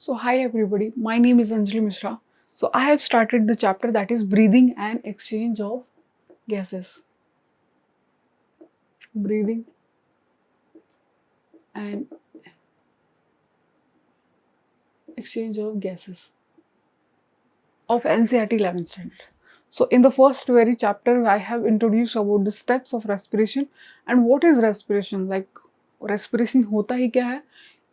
So, hi everybody, my name is Anjali Mishra. So, I have started the chapter that is breathing and exchange of gases. Breathing and exchange of gases of NCERT 11th standard. So, in the first very chapter, I have introduced about the steps of respiration and what is respiration. Like, respiration होता ही क्या है?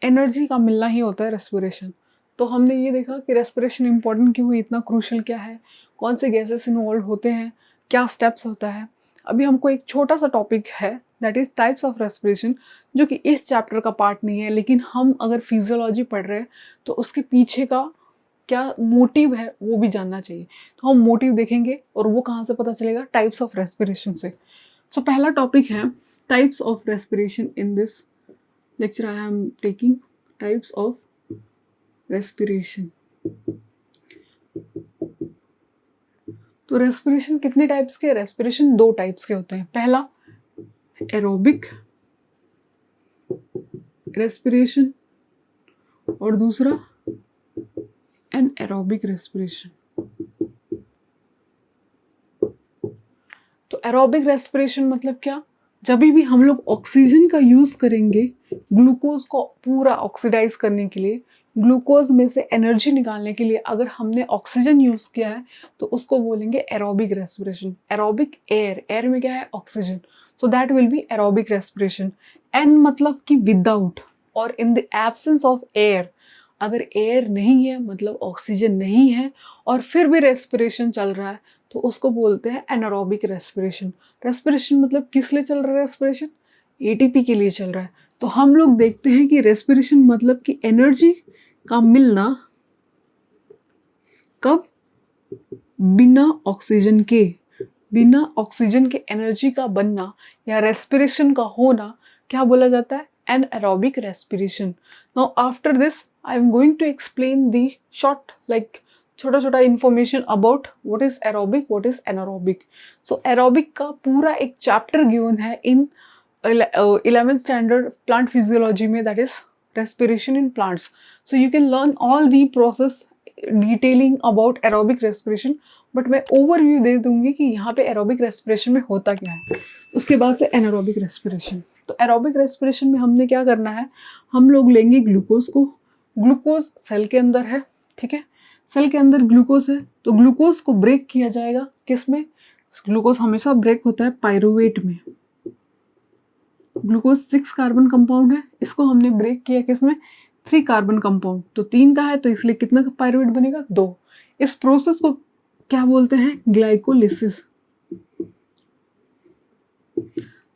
Energy का मिलना ही होता है respiration. तो हमने ये देखा कि respiration इम्पॉर्टेंट क्यों है, इतना क्रूशल क्या है, कौन से गैसेस इन्वॉल्व होते हैं, क्या स्टेप्स होता है. अभी हमको एक छोटा सा टॉपिक है that is types of respiration, जो कि इस चैप्टर का पार्ट नहीं है, लेकिन हम अगर फिजियोलॉजी पढ़ रहे हैं तो उसके पीछे का क्या मोटिव है वो भी जानना चाहिए. तो हम मोटिव देखेंगे और वो कहाँ से पता चलेगा? टाइप्स ऑफ रेस्पिरेशन से. सो पहला टॉपिक है types of respiration. In this lecture I am taking types of respiration. तो रेस्पिरेशन कितने टाइप्स के? रेस्पिरेशन दो टाइप्स के होते हैं. पहला एरोबिक रेस्पिरेशन और दूसरा एनएरोबिक रेस्पिरेशन. तो एरोबिक रेस्पिरेशन मतलब क्या? जब भी हम लोग ऑक्सीजन का यूज करेंगे ग्लूकोज को पूरा ऑक्सीडाइज करने के लिए, ग्लूकोज में से एनर्जी निकालने के लिए अगर हमने ऑक्सीजन यूज किया है तो उसको बोलेंगे एरोबिक रेस्पिरेशन. एरोबिक एयर में क्या है? Oxygen. So that will be aerobic respiration. An मतलब कि विदाउट और in the absence of air. अगर एयर नहीं है मतलब ऑक्सीजन नहीं है और फिर भी रेस्पिरेशन चल रहा है तो उसको बोलते हैं एनारोबिक रेस्पिरेशन. रेस्पिरेशन मतलब किस लिए चल रहा है? रेस्पिरेशन एटीपी के लिए चल रहा है. तो हम लोग देखते हैं कि रेस्पिरेशन मतलब कि एनर्जी का मिलना कब? बिना ऑक्सीजन के. बिना ऑक्सीजन के एनर्जी का बनना या रेस्पिरेशन का होना क्या बोला जाता है? Anaerobic respiration. Now after this I am going to explain the short, like छोटा छोटा information about what is aerobic, what is anaerobic. So aerobic का पूरा एक chapter given है in 11th standard plant physiology में, that is respiration in plants. So you can learn all the process detailing about aerobic respiration, but मैं overview दे दूंगी कि यहाँ पे aerobic respiration में होता क्या है. उसके बाद से anaerobic respiration. तो aerobic respiration में हमने क्या करना है? हम लोग लेंगे ग्लूकोज को. ग्लूकोज सेल के अंदर है, ठीक है. सेल के अंदर ग्लूकोज है तो ग्लूकोज को ब्रेक किया जाएगा किस में? ग्लूकोज हमेशा ब्रेक होता है पायरुवेट में. ग्लूकोज 6 कार्बन कंपाउंड है, इसको हमने ब्रेक किया किस में? 3 कार्बन कंपाउंड. तो 3 का है तो इसलिए कितना का पायरुवेट बनेगा? 2. इस प्रोसेस को क्या बोलते हैं? ग्लाइकोलिसिस.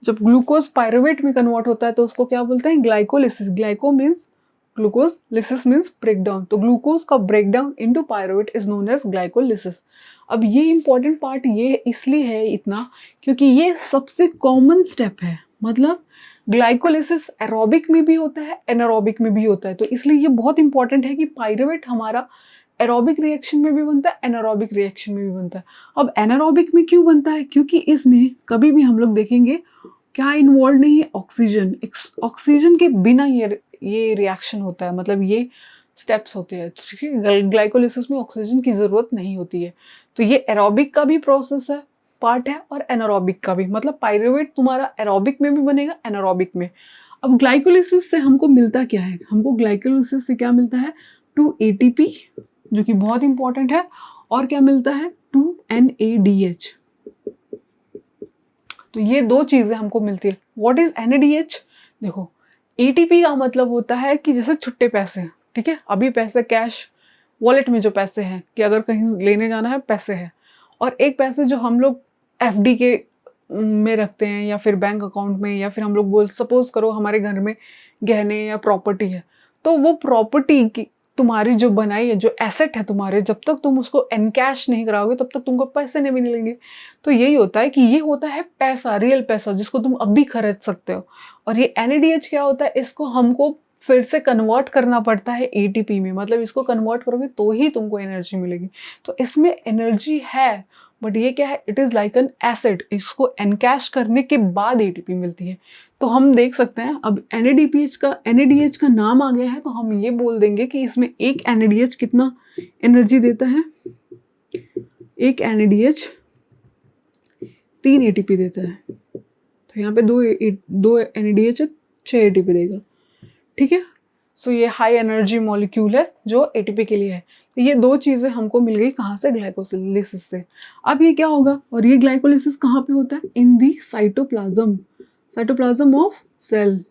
जब ग्लूकोज पायरुवेट में कन्वर्ट होता है तो उसको क्या बोलते हैं? Glycolysis. Glyco means glucose, lysis means breakdown. तो ग्लूकोज का breakdown into pyruvate is known as glycolysis. अब ये इंपॉर्टेंट पार्ट ये इसलिए है इतना क्योंकि ये सबसे कॉमन स्टेप है. मतलब ग्लाइकोलिसिस एरोबिक में भी होता है, एनारोबिक में भी होता है. तो इसलिए ये बहुत इंपॉर्टेंट है कि पायरुवेट हमारा एरोबिक रिएक्शन में भी बनता है, एनारोबिक रिएक्शन में भी बनता है. अब एनारोबिक में क्यों बनता है? क्योंकि इसमें कभी भी हम लोग देखेंगे क्या इन्वॉल्व नहीं है? ऑक्सीजन. ऑक्सीजन के बिना ये रिएक्शन होता है, मतलब ये स्टेप्स होते हैं. ठीक है, ग्लाइकोलिसिस में ऑक्सीजन की ज़रूरत नहीं होती है. तो ये एरोबिक का भी प्रोसेस है, पार्ट है, और एनारोबिक का भी. मतलब पायरुवेट तुम्हारा एरोबिक में भी बनेगा, एनारोबिक में. अब ग्लाइकोलिसिस से हमको मिलता क्या है? हमको ग्लाइकोलिसिस से क्या मिलता है? 2 ATP, जो कि बहुत इंपॉर्टेंट है, और क्या मिलता है? 2 NADH. तो ये दो चीज़ें हमको मिलती है. What is NADH? देखो, ATP का मतलब होता है कि जैसे छुट्टे पैसे, ठीक है. अभी पैसे कैश वॉलेट में जो पैसे हैं कि अगर कहीं लेने जाना है पैसे है, और एक पैसे जो हम लोग FD के में रखते हैं या फिर बैंक अकाउंट में, या फिर हम लोग बोल सपोज करो हमारे घर में गहने या प्रॉपर्टी है, तो वो प्रॉपर्टी की तुम्हारी जो बनाई है, जो एसेट है तुम्हारे, जब तक तुम उसको एनकैश नहीं कराओगे तब तक तुमको पैसे नहीं मिलेंगे. तो यही होता है कि ये होता है पैसा, रियल पैसा, जिसको तुम अभी खरीद सकते हो. और ये NADH क्या होता है? इसको हमको फिर से कन्वर्ट करना पड़ता है ATP में. मतलब इसको कन्वर्ट करोगे तो ही तुमको एनर्जी मिलेगी. तो इसमें एनर्जी है, बट ये क्या है, it is like an acid, इसको एनकैश करने के बाद एटीपी मिलती है। तो हम देख सकते हैं अब NADH का नाम आ गया है, तो हम ये बोल देंगे कि इसमें एक NADH कितना एनर्जी देता है, एक NADH 3 ATP देता है। तो यहाँ पे दो NADH है, 6 ATP देगा, ठीक है। सो ये हाई एनर्जी मॉलिक्यूल है जो एटीपी के लिए है। तो ये दो चीज़ें हमको मिल गई कहाँ से, ग्लाइकोलिसिस से। अब ये क्या होगा, और ये ग्लाइकोलिसिस कहाँ पे होता है, इन दी साइटोप्लाज्म ऑफ सेल।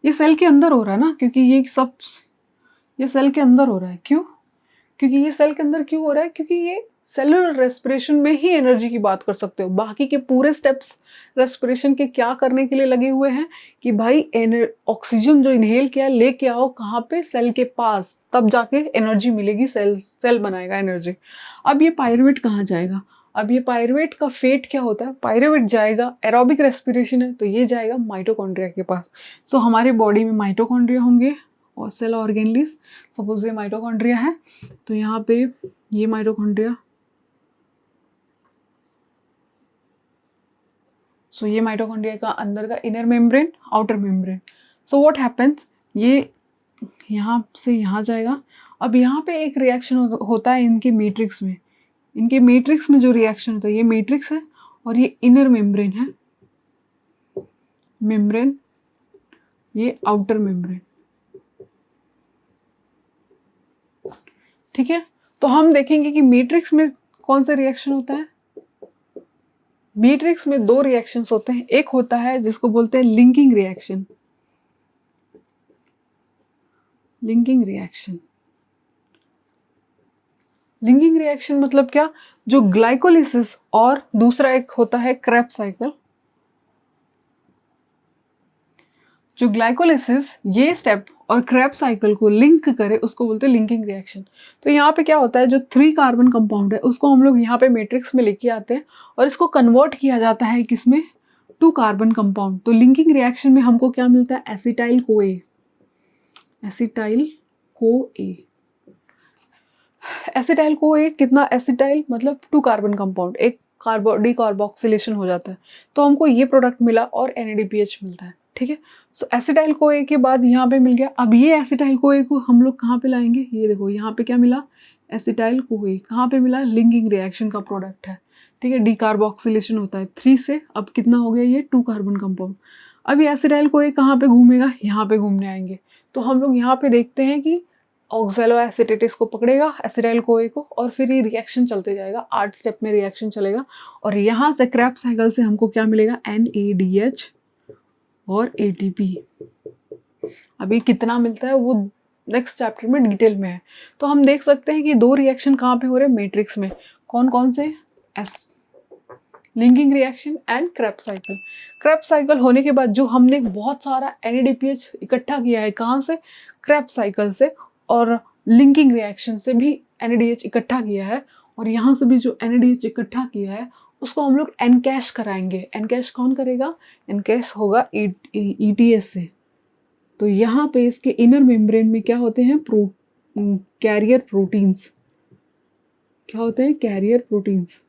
ये सेल के अंदर हो रहा है ना, क्योंकि ये सेल के अंदर हो रहा है। क्यों? क्योंकि ये सेल के अंदर क्यों हो रहा है, क्योंकि ये सेलुलर रेस्पिरेशन में ही एनर्जी की बात कर सकते हो। बाकी के पूरे स्टेप्स रेस्पिरेशन के क्या करने के लिए लगे हुए हैं कि भाई ऑक्सीजन जो इनहेल किया लेके आओ कहाँ पे, सेल के पास, तब जाके एनर्जी मिलेगी, सेल बनाएगा एनर्जी। अब ये पायरुवेट कहाँ जाएगा, अब ये पायरुवेट का फेट क्या होता है, पायरुवेट जाएगा, एरोबिक रेस्पिरेशन है तो ये जाएगा माइटोकॉन्ड्रिया के पास। सो हमारे बॉडी में माइटोकॉन्ड्रिया होंगे और सेल ऑर्गेनलीज। सपोज ये माइटोकॉन्ड्रिया है, तो यहाँ पे ये माइटोकॉन्ड्रिया, सो ये माइटोकॉन्ड्रिया का अंदर का inner membrane, outer membrane. So what happens, ये यहाँ से यहाँ जाएगा। अब यहाँ पे एक रिएक्शन होता है इनके मैट्रिक्स में, इनके मैट्रिक्स में जो रिएक्शन होता है, ये मैट्रिक्स है और ये इनर मेम्ब्रेन है, मेम्ब्रेन, ये आउटर मेम्ब्रेन, ठीक है। तो हम देखेंगे कि मैट्रिक्स में कौन सा रिएक्शन होता है। मैट्रिक्स में दो रिएक्शंस होते हैं, एक होता है जिसको बोलते हैं linking reaction. Linking reaction, linking reaction मतलब क्या, जो ग्लाइकोलिसिस, और दूसरा एक होता है क्रेब्स साइकिल। जो ग्लाइकोलिसिस ये स्टेप और क्रेब्स साइकिल को लिंक करे उसको बोलते हैं लिंकिंग रिएक्शन। तो यहाँ पे क्या होता है, जो 3 कार्बन कंपाउंड है उसको हम लोग यहाँ पे मैट्रिक्स में लेके आते हैं और इसको कन्वर्ट किया जाता है किसमें, 2 कार्बन कंपाउंड। तो लिंकिंग रिएक्शन में हमको क्या मिलता है, acetyl CoA, acetyl CoA। Acetyl CoA कितना, एसिटाइल मतलब 2 कार्बन कंपाउंड, एक डीकार्बोक्सिलेशन हो जाता है, तो हमको ये प्रोडक्ट मिला और NADPH मिलता है, ठीक है। सो एसिटाइल CoA के बाद यहाँ पे मिल गया। अब ये एसिटाइल CoA को हम लोग कहाँ पे लाएंगे, ये देखो यहाँ पे क्या मिला, एसिटाइल CoA कहाँ पे मिला, लिंकिंग रिएक्शन का प्रोडक्ट है, ठीक है। डीकार्बोक्सिलेशन होता है 3 से, अब कितना हो गया, ये 2 कार्बन कंपाउंड। अब ये एसिटाइल CoA कहाँ पे घूमेगा, यहाँ पे घूमने आएंगे। तो हम लोग यहाँ पे देखते हैं कि ऑक्सैलो एसिटेटिस को पकड़ेगा, एसिटाइल CoA को, और फिर ये रिएक्शन चलते जाएगा, 8 स्टेप में रिएक्शन चलेगा। और यहाँ से क्रेब्स साइकिल से हमको क्या मिलेगा, NADH और ATP। अभी कितना मिलता है वो नेक्स्ट चैप्टर में डिटेल में है। तो हम देख सकते हैं कि 2 रिएक्शन कहाँ पे हो रहे हैं, मैट्रिक्स में। कौन कौन से, linking reaction and Krebs cycle. Krebs cycle होने के बाद जो हमने बहुत सारा NADPH इकट्ठा किया है, कहाँ से, क्रेब्स साइकिल से, और लिंकिंग रिएक्शन से भी NADH इकट्ठा किया है, और यहाँ से भी जो NADH इकट्ठा किया है उसको हम लोग एनकैश कराएंगे। एनकैश कौन करेगा, एनकैश होगा ETS से। तो यहाँ पे इसके इनर मेम्ब्रेन में क्या होते हैं, कैरियर प्रोटीन्स, क्या होते हैं, कैरियर प्रोटीन्स,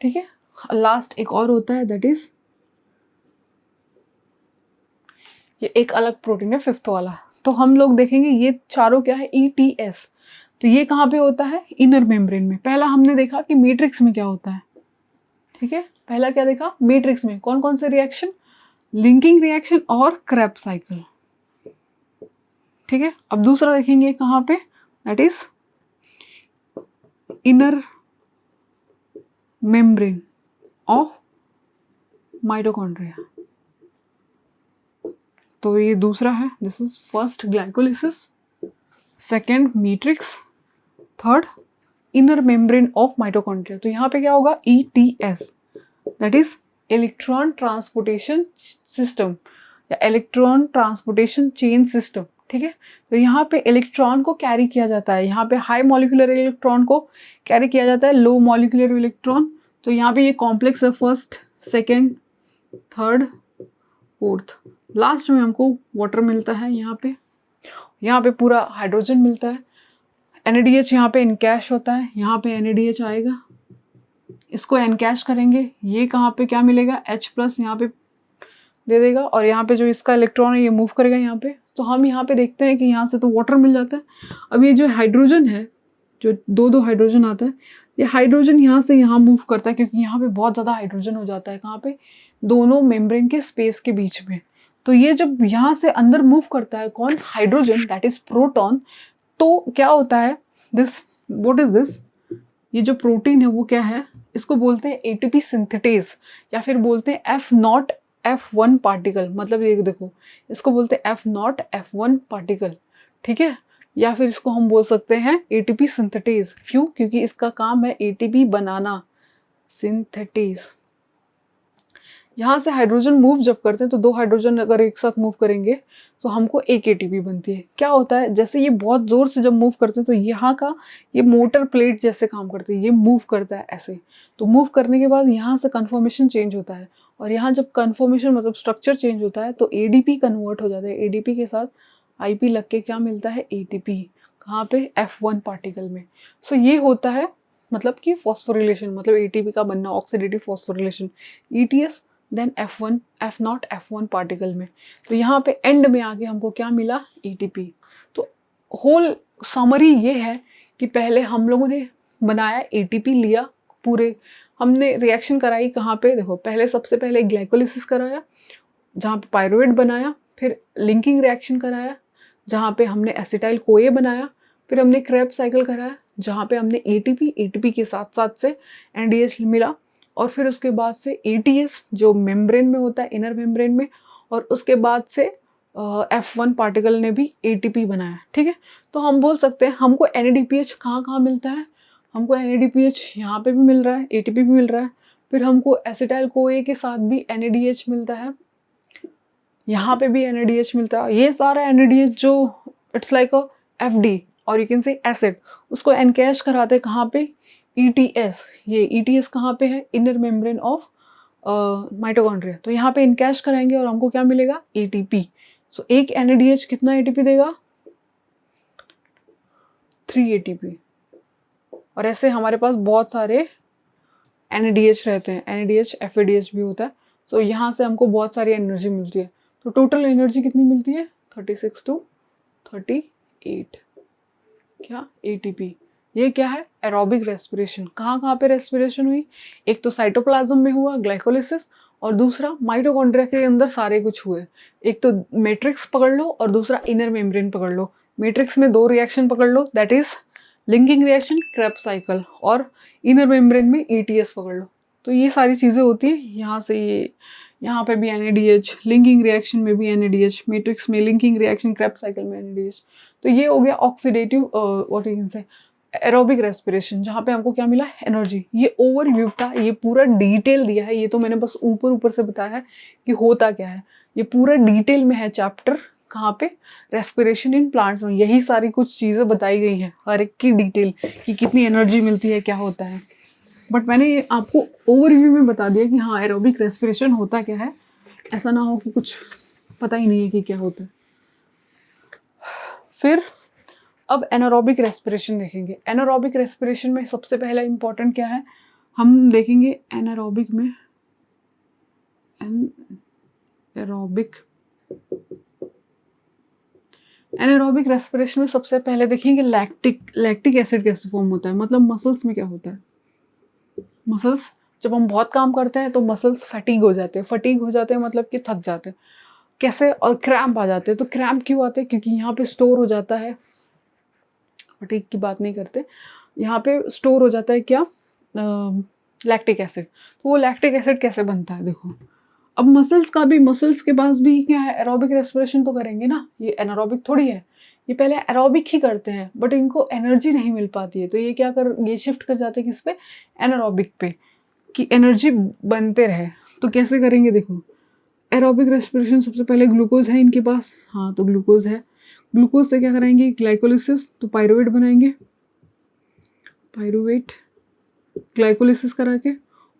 ठीक है। लास्ट एक और होता है, दैट इज, ये एक अलग प्रोटीन है 5th वाला। तो हम लोग देखेंगे ये चारों क्या है, ETS। तो ये कहाँ पे होता है, इनर मेम्ब्रेन में। पहला हमने देखा कि मैट्रिक्स में क्या होता है, ठीक है। पहला क्या देखा, मैट्रिक्स में कौन कौन से रिएक्शन, लिंकिंग रिएक्शन और क्रेब्स साइकिल, ठीक है। अब दूसरा देखेंगे कहाँ पे, that is inner membrane of mitochondria. तो ये दूसरा है, this is first glycolysis, second matrix, third inner membrane of mitochondria. तो यहाँ पे क्या होगा, ETS, that is electron transportation system या इलेक्ट्रॉन ट्रांसपोर्टेशन चेन सिस्टम, ठीक है। तो यहाँ पे इलेक्ट्रॉन को कैरी किया जाता है, यहाँ पे हाई मॉलिक्यूलर इलेक्ट्रॉन को कैरी किया जाता है, लो मॉलिक्यूलर इलेक्ट्रॉन। तो यहाँ पे ये कॉम्प्लेक्स है, first, second, third, fourth. Last में हमको वाटर मिलता है, यहाँ पे पूरा हाइड्रोजन मिलता है। NADH यहाँ पे इनकैश होता है, यहाँ पे NADH आएगा, इसको एनकैश करेंगे, ये कहाँ पे क्या मिलेगा, H+ यहाँ पे दे देगा, और यहाँ पे जो इसका इलेक्ट्रॉन है ये मूव करेगा यहाँ पे। तो हम यहाँ पे देखते हैं कि यहाँ से तो वाटर मिल जाता है। अब ये जो हाइड्रोजन है, जो दो हाइड्रोजन आता है, ये हाइड्रोजन यहाँ से यहाँ मूव करता है, क्योंकि यहाँ पे बहुत ज़्यादा हाइड्रोजन हो जाता है, कहाँ पे, दोनों मेम्ब्रेन के स्पेस के बीच में। तो ये जब यहाँ से अंदर मूव करता है कौन, हाइड्रोजन, दैट इज प्रोटॉन, तो क्या होता है, दिस, व्हाट इज दिस, ये जो प्रोटीन है वो क्या है, इसको बोलते हैं एटीपी सिंथेटेज, या फिर बोलते हैं F0 F1 पार्टिकल। मतलब ये देखो, इसको बोलते हैं F0 F1 पार्टिकल, ठीक है, या फिर इसको हम बोल सकते हैं एटीपी सिंथेटेज। क्यों, क्योंकि इसका काम है एटीपी बनाना, सिंथेटेज। यहाँ से हाइड्रोजन मूव जब करते हैं तो दो हाइड्रोजन अगर एक साथ मूव करेंगे तो हमको एक एटीपी बनती है। क्या होता है, जैसे ये बहुत ज़ोर से जब मूव करते हैं तो यहाँ का ये मोटर प्लेट जैसे काम करती है, ये मूव करता है ऐसे। तो मूव करने के बाद यहाँ से कन्फर्मेशन चेंज होता है, और यहाँ जब कन्फर्मेशन मतलब स्ट्रक्चर चेंज होता है तो एडीपी कन्वर्ट हो जाता है। एडीपी के साथ आईपी लग के क्या मिलता है, एटीपी। कहाँ पे, F1 पार्टिकल में। सो ये होता है मतलब कि फॉस्फोरिलेशन, मतलब एटीपी का बनना, oxidative phosphorylation, ETS, then F1 F0 F1 particle में। तो यहाँ पे एंड में आके हमको क्या मिला, ATP। तो होल समरी ये है कि पहले हम लोगों ने बनाया, ATP लिया, पूरे हमने रिएक्शन कराई कहाँ पे, देखो पहले सबसे पहले ग्लाइकोलिसिस कराया जहाँ पे पायरुवेट बनाया, फिर लिंकिंग रिएक्शन कराया जहाँ पे हमने एसिटाइल कोए बनाया, फिर हमने क्रेब्स साइकिल कराया जहाँ पे हमने ATP के साथ साथ से NADH मिला, और फिर उसके बाद से ATS जो मेम्ब्रेन में होता है, इनर मेम्ब्रेन में, और उसके बाद से F1 पार्टिकल ने भी ATP बनाया, ठीक है। तो हम बोल सकते हैं हमको NADPH कहाँ मिलता है, हमको NADPH यहाँ पे भी मिल रहा है, ATP भी मिल रहा है, फिर हमको एसिटाइल कोए के साथ भी NADH मिलता है, यहाँ पे भी NADH मिलता है। ये सारा NADH जो इट्स लाइक अ FD और यू कैन से एसिड, उसको एनकैश कराते हैं कहाँ पे, ETS। ये ETS कहाँ पे है, इनर मेम्ब्रेन ऑफ माइटोकॉन्ड्रिया। तो यहाँ पे इनकैश कराएंगे और हमको क्या मिलेगा, ATP। सो एक NADH कितना ATP देगा, 3 ATP। और ऐसे हमारे पास बहुत सारे NADH रहते हैं, NADH FADH भी होता है। सो यहाँ से हमको बहुत सारी एनर्जी मिलती है। तो टोटल एनर्जी कितनी मिलती है, 36 to 38 क्या, ATP। ये क्या है, एरोबिक रेस्पिरेशन। कहाँ पे रेस्पिरेशन हुई, एक तो साइटोप्लाज्म में हुआ ग्लाइकोलिसिस, और दूसरा माइटोकॉन्ड्रिया के अंदर सारे कुछ हुए। एक तो मैट्रिक्स पकड़ लो और दूसरा इनर मेम्ब्रेन पकड़ लो। मैट्रिक्स में 2 रिएक्शन पकड़ लो, that is linking reaction, Krebs cycle, और इनर मेम्ब्रेन में ETS पकड़ लो। तो ये सारी चीज़ें होती हैं। यहाँ से ये यहाँ पे भी NADH, लिंकिंग रिएक्शन में भी NADH, मैट्रिक्स में लिंकिंग रिएक्शन, क्रेब्स साइकिल में NADH। तो ये हो गया oxidative what you can say aerobic respiration, जहाँ पे हमको क्या मिला, एनर्जी। ये ओवरव्यू था, ये पूरा डिटेल दिया है, ये तो मैंने बस ऊपर से बताया है कि होता क्या है। ये पूरा डिटेल में है चैप्टर, कहाँ पे, रेस्पिरेशन इन प्लांट्स में। यही सारी कुछ चीज़ें बताई गई हैं, हर एक की डिटेल कि कितनी एनर्जी मिलती है, क्या होता है। बट मैंने ये आपको ओवरव्यू में बता दिया कि हाँ एरोबिक रेस्पिरेशन होता क्या है, ऐसा ना हो कि कुछ पता ही नहीं है कि क्या होता है। फिर अब एनारोबिक रेस्पिरेशन देखेंगे। एनारोबिक रेस्पिरेशन में सबसे पहला इंपॉर्टेंट क्या है, हम देखेंगे एनारोबिक में, एनारोबिक रेस्पिरेशन में सबसे पहले देखेंगे लैक्टिक एसिड कैसे फॉर्म होता है। मतलब मसल्स में क्या होता है, मसल्स जब हम बहुत काम करते हैं तो मसल्स फटीग हो जाते हैं मतलब कि थक जाते हैं कैसे, और क्रैम्प आ जाते हैं। तो क्रैम्प क्यों आते हैं, क्योंकि यहाँ पे स्टोर हो जाता है, फटीग की बात नहीं करते, यहाँ पे स्टोर हो जाता है क्या, लैक्टिक एसिड। तो वो लैक्टिक एसिड कैसे बनता है, देखो अब मसल्स के पास भी क्या है, एरोबिक रेस्पिरेशन तो करेंगे ना, ये एनारोबिक थोड़ी है, ये पहले एरोबिक ही करते हैं, बट इनको एनर्जी नहीं मिल पाती है। तो ये शिफ्ट कर जाते हैं किस पे, एनारोबिक पे, कि एनर्जी बनते रहे। तो कैसे करेंगे, देखो एरोबिक रेस्पिरेशन सबसे पहले ग्लूकोज है इनके पास, हाँ तो ग्लूकोज है, ग्लूकोज से क्या कराएंगे, ग्लाइकोलिसिस, तो पायरुवेट बनाएंगे, पायरुवेट ग्लाइकोलिसिस करा के,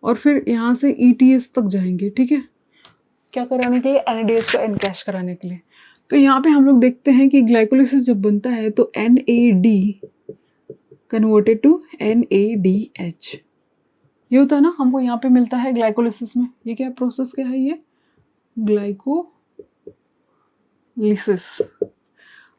और फिर यहाँ से ETS तक जाएंगे, ठीक है, क्या कराने के लिए, NADH को एनकैश कराने के लिए। तो यहाँ पे हम लोग देखते हैं कि ग्लाइकोलिसिस जब बनता है तो NAD कन्वर्टेड टू NADH, ये होता है ना, हमको यहाँ पे मिलता है ग्लाइकोलिसिस में, ये क्या प्रोसेस क्या है, ये ग्लाइकोलिसिस।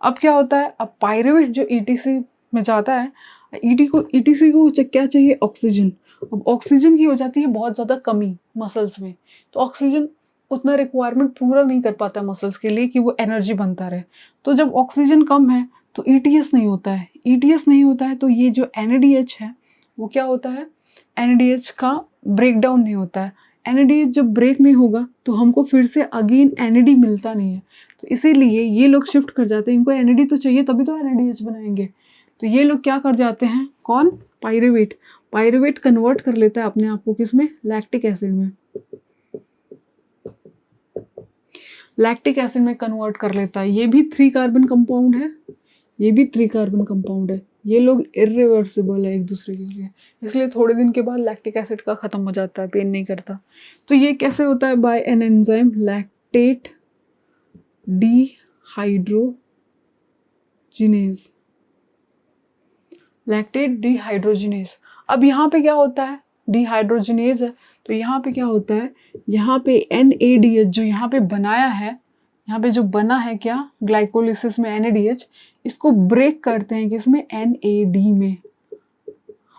अब क्या होता है, अब पायरुवेट जो ईटीसी में जाता है, ईटीसी को क्या चाहिए, ऑक्सीजन। अब ऑक्सीजन की हो जाती है बहुत ज़्यादा कमी मसल्स में, तो ऑक्सीजन उतना रिक्वायरमेंट पूरा नहीं कर पाता मसल्स के लिए कि वो एनर्जी बनता रहे। तो जब ऑक्सीजन कम है तो ईटीएस नहीं होता है, ईटीएस नहीं होता है तो ये जो एनएडीएच है वो क्या होता है, एनएडीएच का ब्रेक डाउन नहीं होता है। एनएडीएच जब ब्रेक नहीं होगा तो हमको फिर से अगेन एनएडी मिलता नहीं है, तो इसीलिए ये लोग शिफ्ट कर जाते हैं, इनको एनएडी तो चाहिए तभी तो एनएडीएच बनाएंगे। तो ये लोग क्या कर जाते हैं, कौन, पायरुवेट, पायरुवेट कन्वर्ट कर लेता है अपने आप को किसमें, लैक्टिक एसिड में, लैक्टिक एसिड में कन्वर्ट कर लेता है। ये भी 3 कार्बन कंपाउंड है, ये भी 3 कार्बन कंपाउंड है, ये लोग इरिवर्सिबल है एक दूसरे के लिए, इसलिए थोड़े दिन के बाद लैक्टिक एसिड का खत्म हो जाता है, पेन नहीं करता। तो ये कैसे होता है, by an enzyme lactate dehydrogenase, lactate dehydrogenase. अब यहाँ पे क्या होता है, डिहाइड्रोजिनेज है, तो यहाँ पे क्या होता है, यहाँ पे NADH जो यहाँ पे बनाया है, यहाँ पे जो बना है क्या, ग्लाइकोलिसिस में NADH, इसको ब्रेक करते हैं किसमें, NAD में।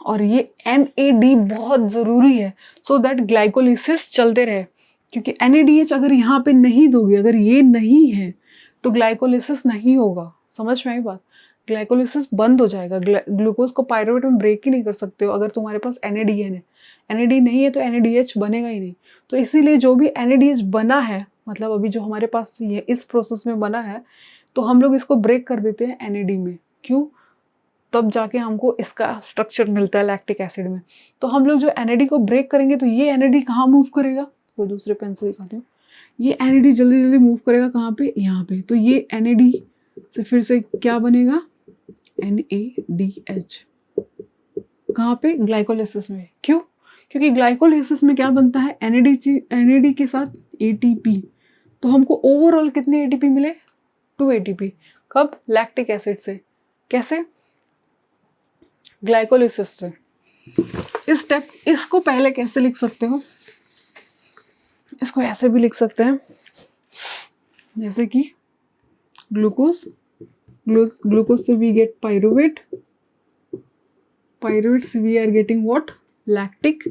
और ये NAD बहुत ज़रूरी है सो दैट ग्लाइकोलिसिस चलते रहे, क्योंकि NADH अगर यहाँ पे नहीं दोगे, अगर ये नहीं है तो ग्लाइकोलिसिस नहीं होगा। समझ में आई बात, ग्लाइकोलिसिस बंद हो जाएगा, ग्लूकोज को पायरुवेट में ब्रेक ही नहीं कर सकते हो अगर तुम्हारे पास NADN है, NAD नहीं है तो NADH बनेगा ही नहीं। तो इसीलिए जो भी NADH बना है, मतलब अभी जो हमारे पास ये इस प्रोसेस में बना है, तो हम लोग इसको ब्रेक कर देते हैं NAD में, क्यों, तब जाके हमको इसका स्ट्रक्चर मिलता है लैक्टिक एसिड में। तो हम लोग जो NAD को ब्रेक करेंगे तो ये NAD कहाँ मूव करेगा, तो दूसरे पेन से दिखाती हूँ, ये NAD जल्दी जल्दी मूव करेगा कहाँ पे, यहाँ पे। तो ये NAD से फिर से क्या बनेगा, NADH, कहाँ पे, ग्लाइकोलिसिस में। क्यों, क्योंकि ग्लाइकोलिसिस में क्या बनता है, NAD के साथ ATP, तो हमको ओवरऑल कितने ATP मिले, 2 ATP। कब, लैक्टिक एसिड से, कैसे, ग्लाइकोलिसिस से। इस स्टेप, इसको पहले कैसे लिख सकते हो, इसको ऐसे भी लिख सकते हैं, जैसे कि ग्लूकोज से वी गेट पायरुवेट, पायरुवेट से we are getting what, lactic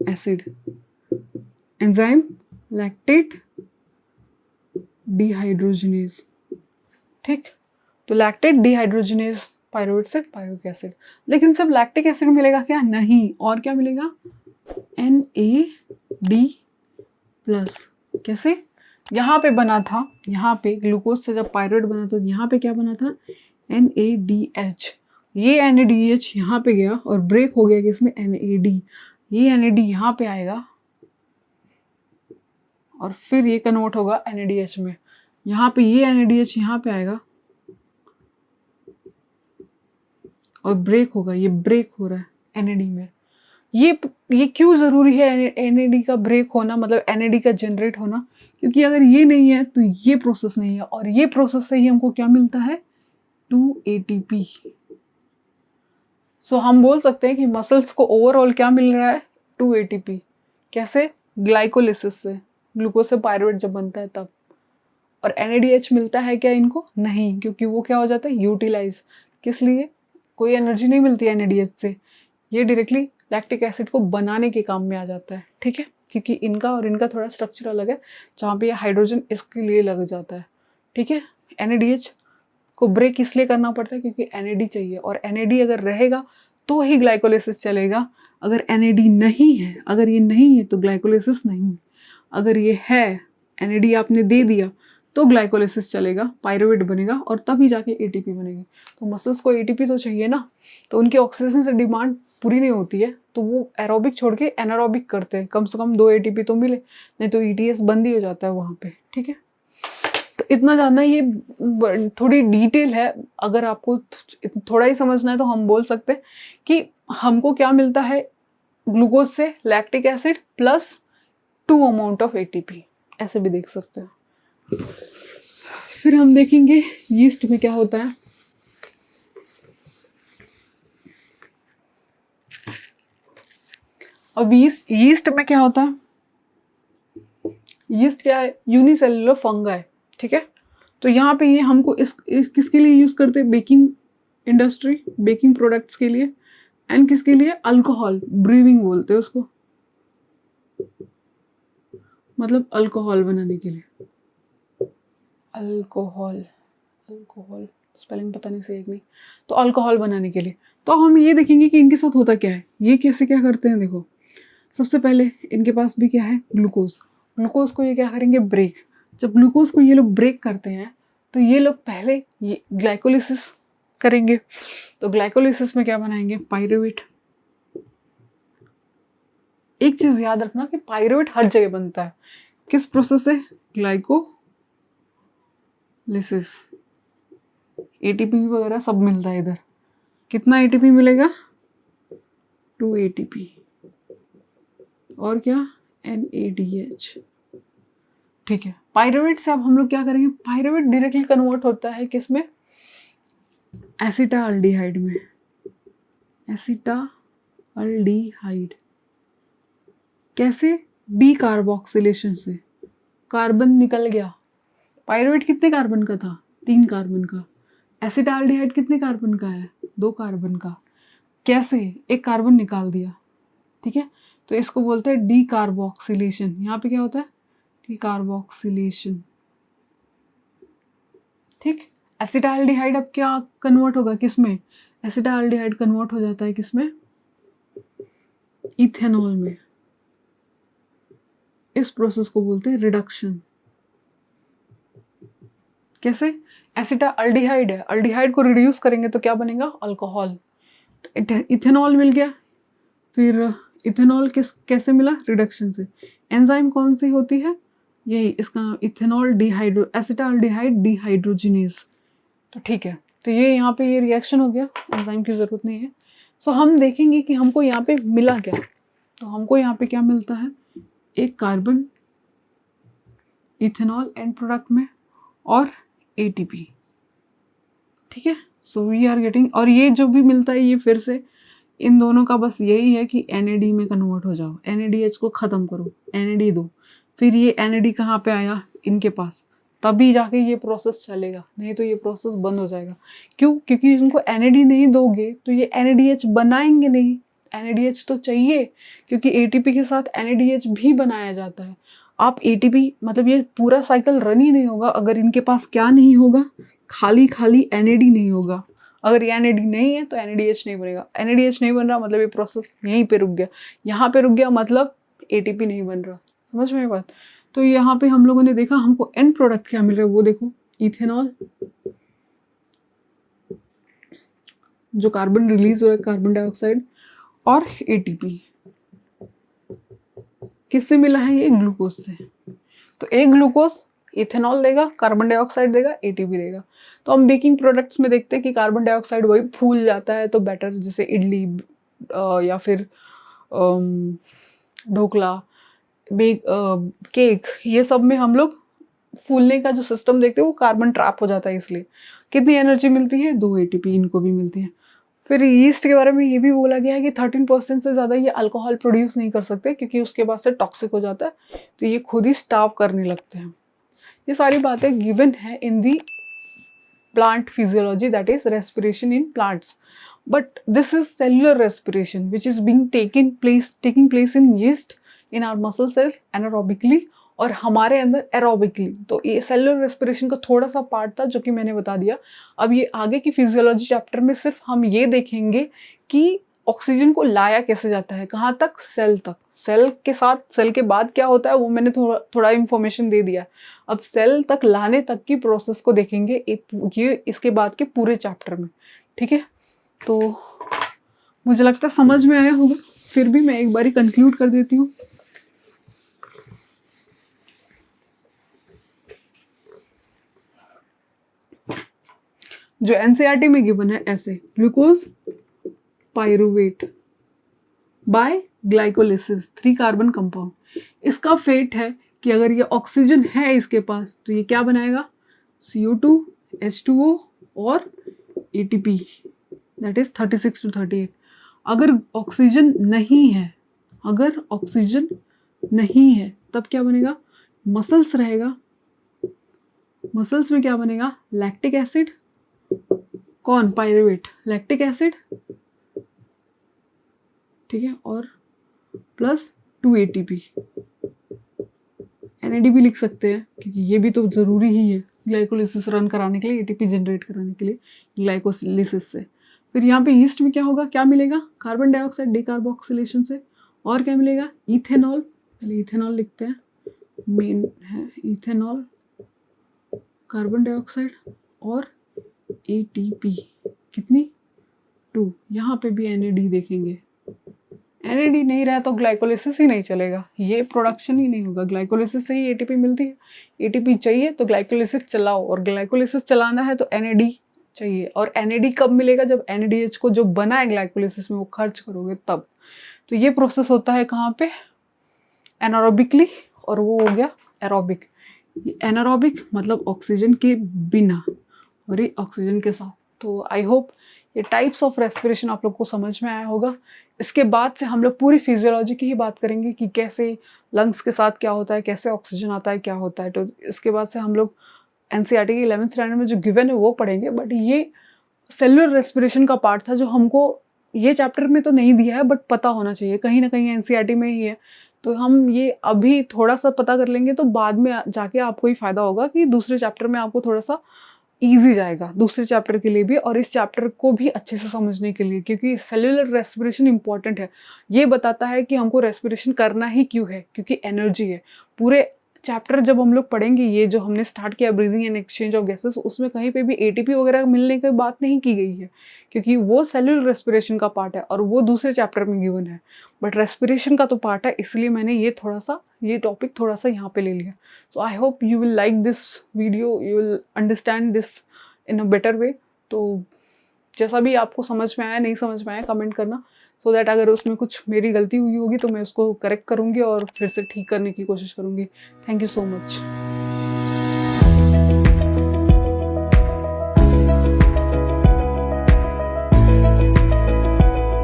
acid, enzyme lactate dehydrogenase, ठीक। तो लैक्टेट डिहाइड्रोजिनेज पायरुवेट से पायरुविक एसिड, लेकिन सब लैक्टिक एसिड मिलेगा क्या, नहीं, और क्या मिलेगा, NAD प्लस। कैसे, यहाँ पे बना था, यहाँ पे ग्लूकोज से जब पायरुवेट बना तो यहाँ पे क्या बना था, NADH, ये NADH यहाँ पे गया और ब्रेक हो गया किसमें, NAD, ये NAD यहाँ पे आएगा और फिर ये कन्वर्ट होगा NADH में, यहाँ पे ये NADH यहाँ पे आएगा और ब्रेक होगा, ये ब्रेक हो रहा है NAD में। ये क्यों ज़रूरी है NAD का ब्रेक होना, मतलब NAD का जनरेट होना, क्योंकि अगर ये नहीं है तो ये प्रोसेस नहीं है, और ये प्रोसेस से ही हमको क्या मिलता है, 2 ATP। सो हम बोल सकते हैं कि मसल्स को ओवरऑल क्या मिल रहा है, 2 ATP। कैसे, ग्लाइकोलिसिस से, ग्लूकोज से पायरुवेट जब बनता है तब। और NADH मिलता है क्या इनको, नहीं, क्योंकि वो क्या हो जाता है, यूटिलाइज, किस लिए, कोई एनर्जी नहीं मिलती है NADH से, ये डायरेक्टली लैक्टिक एसिड को बनाने के काम में आ जाता है, ठीक है, क्योंकि इनका और इनका थोड़ा स्ट्रक्चर अलग है, जहाँ पे ये हाइड्रोजन इसके लिए लग जाता है, ठीक है। NADH को ब्रेक इसलिए करना पड़ता है क्योंकि NAD चाहिए, और NAD अगर रहेगा तो ही ग्लाइकोलिसिस चलेगा, अगर NAD नहीं है, अगर ये नहीं है तो ग्लाइकोलिसिस नहीं, अगर ये है, NAD आपने दे दिया तो ग्लाइकोलिसिस चलेगा, पायरुवेट बनेगा और तभी जाके ATP बनेगी। तो मसल्स को ATP तो चाहिए ना, तो उनकी ऑक्सीजन से डिमांड पूरी नहीं होती है, तो वो एरोबिक छोड़ के एनारोबिक करते हैं, कम से कम 2 ATP तो मिले, नहीं तो ETS बंद ही हो जाता है वहाँ पे, ठीक है। तो इतना जानना, ये थोड़ी डिटेल है, अगर आपको थोड़ा ही समझना है तो हम बोल सकते हैं कि हमको क्या मिलता है ग्लूकोज से, lactic acid plus 2 amount of ATP, ऐसे भी देख सकते हैं। फिर हम देखेंगे यीस्ट में क्या होता है। अब यीस्ट में क्या होता है, यीस्ट क्या है, यूनिसेलुलर फंगाई, ठीक है। तो यहाँ पे ये हमको इस किसके लिए यूज करते हैं, बेकिंग इंडस्ट्री, बेकिंग प्रोडक्ट्स के लिए, एंड किसके लिए, अल्कोहल, ब्रीविंग बोलते हैं उसको, मतलब अल्कोहल बनाने के लिए, अल्कोहल, अल्कोहल स्पेलिंग पता नहीं सही है कि नहीं, तो अल्कोहल बनाने के लिए। तो हम ये देखेंगे कि इनके साथ होता क्या है, ये कैसे क्या करते हैं। देखो सबसे पहले इनके पास भी क्या है, ग्लूकोज, ग्लूकोज को ये क्या करेंगे, ब्रेक। जब ग्लूकोज को ये लोग ब्रेक करते हैं तो ये लोग पहले ये ग्लाइकोलिसिस करेंगे। तो ग्लाइकोलिसिस में क्या बनाएंगे, पायरुवेट। एक चीज याद रखना कि पायरुवेट हर जगह बनता है, किस प्रोसेस से, ग्लाइकोलिसिस। एटीपी वगैरह सब मिलता है इधर। कितना एटीपी मिलेगा, 2 एटीपी, और क्या, NADH, ठीक है। पायरुवेट से अब हम लोग क्या करेंगे, पायरुवेट डायरेक्टली कन्वर्ट होता है किसमें, एसिटाल्डिहाइड में, एसिटाल्डिहाइड। कैसे, डी कार्बोक्सिलेशन से, कार्बन निकल गया। पायरुवेट कितने कार्बन का था, 3 कार्बन का। एसिटाल्डिहाइड कितने कार्बन का है, 2 कार्बन का। कैसे, एक कार्बन निकाल दिया, ठीक है। तो इसको बोलते हैं डी कार्बोक्सिलेशन। यहाँ पे क्या होता है, डी कार्बोक्सिलेशन, ठीक। एसिटाल्डिहाइड अब क्या कन्वर्ट होगा किसमें, एसिटाल्डिहाइड कन्वर्ट हो जाता है किसमें, इथेनॉल में। इस प्रोसेस को बोलते हैं रिडक्शन। कैसे, एसिटाल्डिहाइड है, अल्डिहाइड को रिड्यूस करेंगे तो क्या बनेगा, अल्कोहल। इथेनॉल मिल गया, फिर इथेनॉल कैसे मिला, रिडक्शन से। एंजाइम कौन सी होती है, यही इसका नाम, इथेनॉल डिहाइड्रो, एसिटाल्डिहाइड डिहाइड्रोजिनेज। तो ठीक है, तो ये यहाँ पे ये रिएक्शन हो गया, एंजाइम की जरूरत नहीं है। सो हम देखेंगे कि हमको यहाँ पे मिला क्या। तो हमको यहाँ पे क्या मिलता है, एक कार्बन, इथेनॉल एंड प्रोडक्ट में, और एटीपी, ठीक है। सो वी आर गेटिंग, और ये जो भी मिलता है ये फिर से इन दोनों का बस यही है कि NAD में कन्वर्ट हो जाओ, NADH को ख़त्म करो, NAD दो। फिर ये NAD कहाँ पे आया, इनके पास, तभी जाके ये प्रोसेस चलेगा, नहीं तो ये प्रोसेस बंद हो जाएगा। क्यों, क्योंकि इनको NAD नहीं दोगे तो ये NADH बनाएंगे नहीं। NADH तो चाहिए, क्योंकि ATP के साथ NADH भी बनाया जाता है। आप ATP, मतलब ये पूरा साइकिल रन ही नहीं होगा अगर इनके पास क्या नहीं होगा, खाली NAD नहीं होगा। अगर ये NAD नहीं है तो NADH नहीं बनेगा। NADH नहीं बन रहा मतलब ये प्रोसेस यहीं पे रुक गया, यहाँ पे रुक गया मतलब ATP नहीं बन रहा। समझ में बात। तो यहाँ पे हम लोगों ने देखा हमको एंड प्रोडक्ट क्या मिल रहा है, वो देखो, इथेनॉल, जो कार्बन रिलीज हो रहा है, कार्बन डाइऑक्साइड, और ATP किससे मिला है, ये ग्लूकोज से। तो एक ग्लूकोज इथेनॉल देगा, कार्बन डाइऑक्साइड देगा, ATP देगा। तो हम बेकिंग प्रोडक्ट्स में देखते हैं कि कार्बन डाइऑक्साइड वही फूल जाता है तो बेटर, जैसे इडली या फिर ढोकला, केक, ये सब में हम लोग फूलने का जो सिस्टम देखते हैं वो कार्बन ट्रैप हो जाता है। इसलिए कितनी एनर्जी मिलती है, 2 ATP इनको भी मिलती है। फिर यीस्ट के बारे में ये भी बोला गया है कि 13% से ज़्यादा ये अल्कोहल प्रोड्यूस नहीं कर सकते क्योंकि उसके बाद से टॉक्सिक हो जाता है, तो ये खुद ही स्टार्व करने लगते हैं। ये सारी बातें गिवन है इन दी plant physiology, that is respiration in plants, but this is cellular respiration which is being taking place in yeast, in our muscle cells anaerobically और हमारे अंदर एरोबिकली। तो ये सेलुलर रेस्पिरेशन का थोड़ा सा पार्ट था जो कि मैंने बता दिया। अब ये आगे की फिजियोलॉजी चैप्टर में सिर्फ हम ये देखेंगे कि ऑक्सीजन को लाया कैसे जाता है, कहाँ तक, सेल तक। सेल के साथ, सेल के बाद क्या होता है वो मैंने थोड़ा इन्फॉर्मेशन दे दिया। अब सेल तक लाने तक की प्रोसेस को देखेंगे ये इसके बाद के पूरे चैप्टर में, ठीक है। तो मुझे लगता है समझ में आया होगा, फिर भी मैं एक बारी कंक्लूड कर देती हूँ। जो NCERT में गिवन है ऐसे, glucose pyruvate by glycolysis, 3 carbon compound. इसका फेट है कि अगर ये ऑक्सीजन है इसके पास तो ये क्या बनाएगा, CO2, H2O और ATP, दैट इज 36 to 38। अगर ऑक्सीजन नहीं है, अगर ऑक्सीजन नहीं है तब क्या बनेगा, मसल्स रहेगा, मसल्स में क्या बनेगा, लैक्टिक एसिड, कौन, पायरुवेट, लैक्टिक एसिड, ठीक है, और प्लस 2 ATP, NAD भी लिख सकते हैं क्योंकि ये भी तो ज़रूरी ही है ग्लाइकोलिसिस रन कराने के लिए, ATP जनरेट कराने के लिए ग्लाइकोलिसिस से। फिर यहाँ पे ईस्ट में क्या होगा, क्या मिलेगा, कार्बन डाइऑक्साइड डिकार्बोक्सिलेशन से, और क्या मिलेगा, इथेनॉल, पहले इथेनॉल लिखते हैं, मेन है इथेनॉल, कार्बन डाइऑक्साइड और ATP, कितनी, 2, यहाँ पे भी NAD देखेंगे, NAD नहीं रहा तो ग्लाइकोलिसिस ही नहीं चलेगा, ये प्रोडक्शन ही नहीं होगा, ग्लाइकोलिसिस से ही ATP मिलती है, ATP चाहिए तो ग्लाइकोलिसिस चलाओ, और ग्लाइकोलिसिस चलाना है तो NAD चाहिए, और NAD कब मिलेगा, जब NADH को जो बना है ग्लाइकोलिसिस में वो खर्च करोगे तब। तो ये प्रोसेस होता है कहाँ पे, एनारोबिकली, और वो हो गया एरोबिक। एनारोबिक मतलब ऑक्सीजन के बिना और ये ऑक्सीजन के साथ। तो आई होप ये टाइप्स ऑफ रेस्पिरेशन आप लोग को समझ में आया होगा। इसके बाद से हम लोग पूरी फिजियोलॉजी की ही बात करेंगे कि कैसे लंग्स के साथ क्या होता है, कैसे ऑक्सीजन आता है, क्या होता है। तो इसके बाद से हम लोग NCERT की 11th स्टैंडर्ड में जो गिवन है वो पढ़ेंगे, बट ये सेलुलर रेस्पिरेशन का पार्ट था जो हमको ये चैप्टर में तो नहीं दिया है बट पता होना चाहिए, कहीं ना कहीं NCERT में ही है। तो हम ये अभी थोड़ा सा पता कर लेंगे तो बाद में जाके आपको ही फायदा होगा कि दूसरे चैप्टर में आपको थोड़ा सा ईजी जाएगा, दूसरे चैप्टर के लिए भी और इस चैप्टर को भी अच्छे से समझने के लिए, क्योंकि सेलुलर रेस्पिरेशन इंपॉर्टेंट है। ये बताता है कि हमको रेस्पिरेशन करना ही क्यों है, क्योंकि एनर्जी है। पूरे चैप्टर जब हम लोग पढ़ेंगे, ये जो हमने स्टार्ट किया breathing and exchange of gases, उसमें कहीं पे भी ATP वगैरह मिलने की बात नहीं की गई है, क्योंकि वो सेलुलर रेस्पिरेशन का पार्ट है और वो दूसरे चैप्टर में गिवन है। बट रेस्पिरेशन का तो पार्ट है, इसलिए मैंने ये टॉपिक थोड़ा सा यहाँ पे ले लिया। So I hope you will like this video, you will understand this in a better way. तो जैसा भी आपको समझ में आया, नहीं समझ में आया, कमेंट करना, सो दैट अगर उसमें कुछ मेरी गलती हुई होगी तो मैं उसको करेक्ट करूँगी और फिर से ठीक करने की कोशिश करूँगी। Thank you so much.